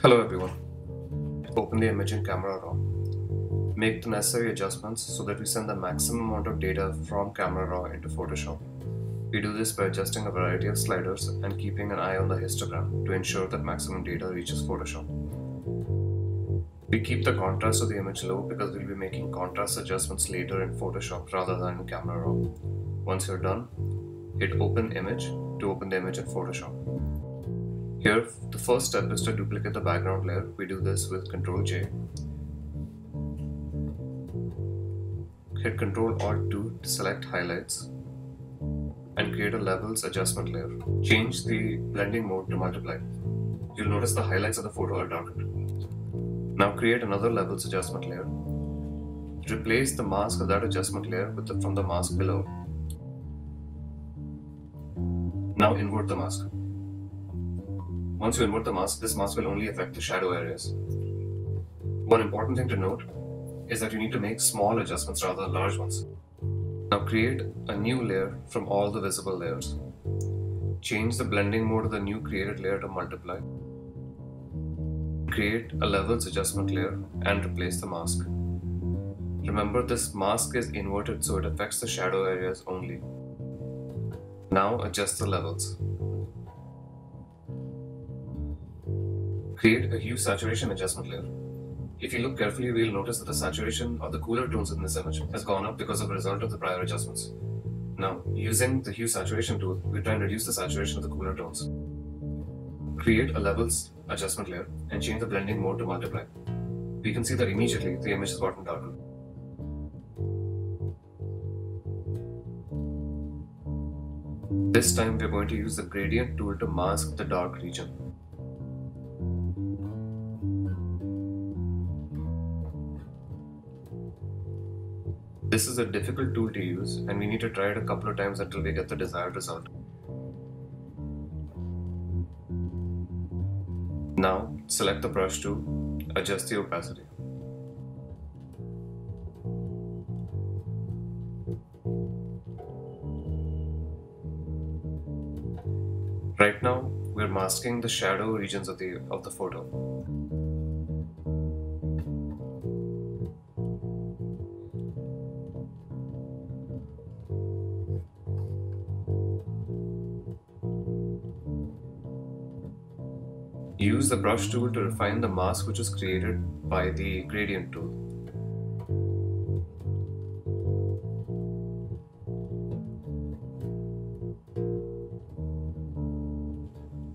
Hello everyone. Open the image in Camera Raw. Make the necessary adjustments so that we send the maximum amount of data from Camera Raw into Photoshop. We do this by adjusting a variety of sliders and keeping an eye on the histogram to ensure that maximum data reaches Photoshop. We keep the contrast of the image low because we'll be making contrast adjustments later in Photoshop rather than in Camera Raw. Once you're done, hit Open Image to open the image in Photoshop. Here, the first step is to duplicate the background layer. We do this with Ctrl J. Hit Ctrl Alt 2 to select highlights and create a levels adjustment layer. Change the blending mode to multiply. You'll notice the highlights of the photo are darkened. Now create another levels adjustment layer. Replace the mask of that adjustment layer from the mask below. Now invert the mask. Once you invert the mask, this mask will only affect the shadow areas. One important thing to note is that you need to make small adjustments rather than large ones. Now create a new layer from all the visible layers. Change the blending mode of the new created layer to multiply. Create a levels adjustment layer and replace the mask. Remember, this mask is inverted so it affects the shadow areas only. Now adjust the levels. Create a hue saturation adjustment layer. If you look carefully, we'll notice that the saturation of the cooler tones in this image has gone up because of the result of the prior adjustments. Now, using the hue saturation tool, we try and reduce the saturation of the cooler tones. Create a levels adjustment layer and change the blending mode to multiply. We can see that immediately the image has gotten darker. This time we're going to use the gradient tool to mask the dark region. This is a difficult tool to use and we need to try it a couple of times until we get the desired result. Now select the brush tool, adjust the opacity. Right now we're masking the shadow regions of the photo. Use the brush tool to refine the mask which was created by the gradient tool.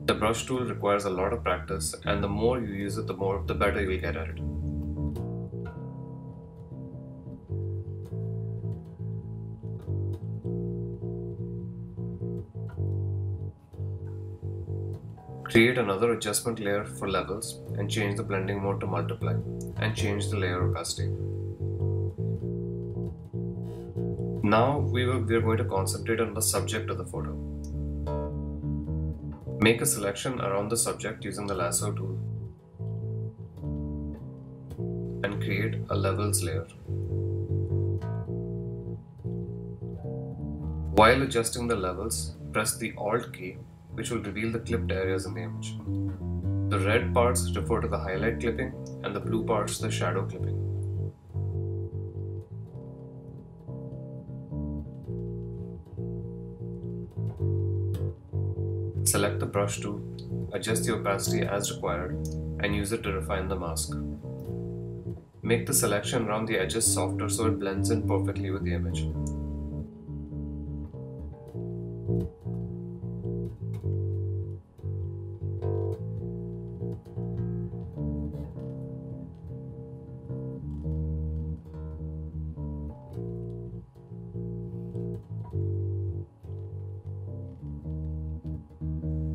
The brush tool requires a lot of practice, and the more you use it, the better you will get at it. Create another adjustment layer for levels and change the blending mode to multiply and change the layer opacity. Now we are going to concentrate on the subject of the photo. Make a selection around the subject using the lasso tool and create a levels layer. While adjusting the levels, press the Alt key, which will reveal the clipped areas in the image. The red parts refer to the highlight clipping and the blue parts the shadow clipping. Select the brush tool, adjust the opacity as required, and use it to refine the mask. Make the selection around the edges softer so it blends in perfectly with the image.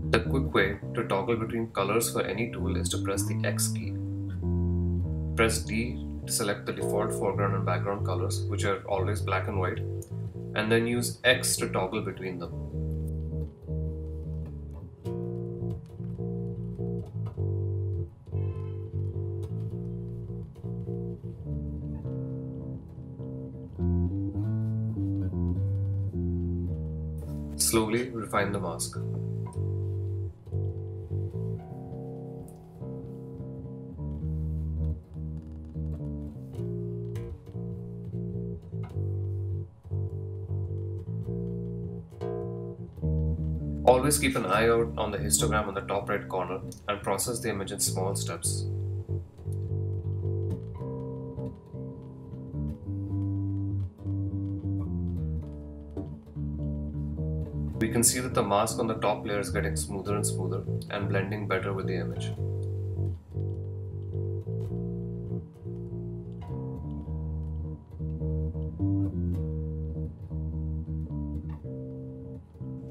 The quick way to toggle between colors for any tool is to press the X key. Press D to select the default foreground and background colors, which are always black and white, and then use X to toggle between them. Slowly refine the mask. Always keep an eye out on the histogram on the top right corner and process the image in small steps. We can see that the mask on the top layer is getting smoother and smoother and blending better with the image.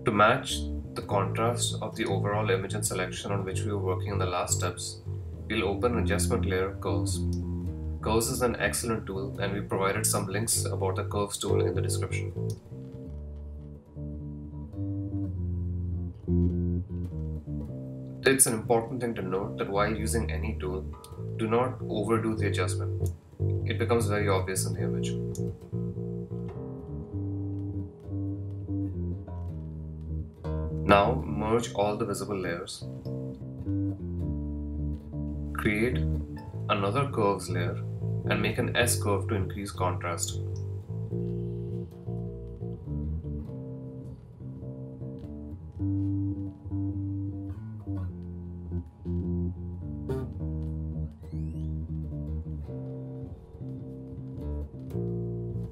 To match the contrast of the overall image and selection on which we were working in the last steps, we'll open an adjustment layer of Curves. Curves is an excellent tool, and we provided some links about the Curves tool in the description. It's an important thing to note that while using any tool, do not overdo the adjustment. It becomes very obvious in the image. Now merge all the visible layers. Create another curves layer and make an S curve to increase contrast.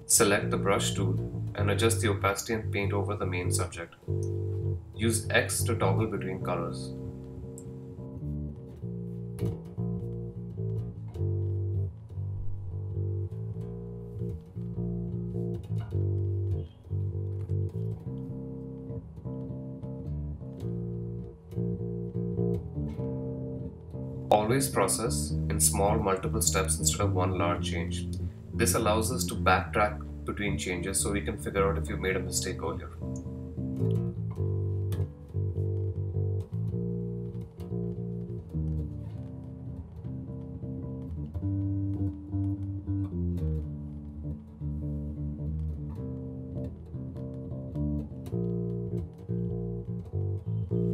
Select the brush tool and adjust the opacity and paint over the main subject. Use X to toggle between colors. Always process in small multiple steps instead of one large change. This allows us to backtrack between changes so we can figure out if you made a mistake earlier.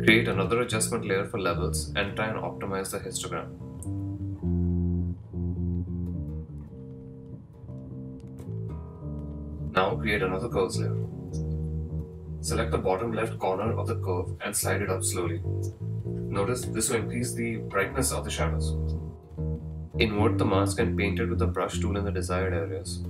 Create another adjustment layer for levels and try and optimize the histogram. Now create another curves layer. Select the bottom left corner of the curve and slide it up slowly. Notice this will increase the brightness of the shadows. Invert the mask and paint it with the brush tool in the desired areas.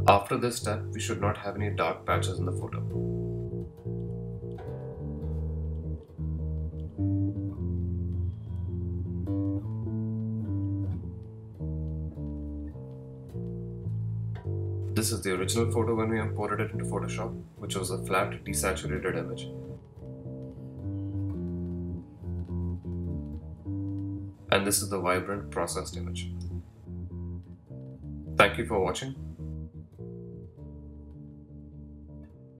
After this step, we should not have any dark patches in the photo. This is the original photo when we imported it into Photoshop, which was a flat, desaturated image. And this is the vibrant, processed image. Thank you for watching.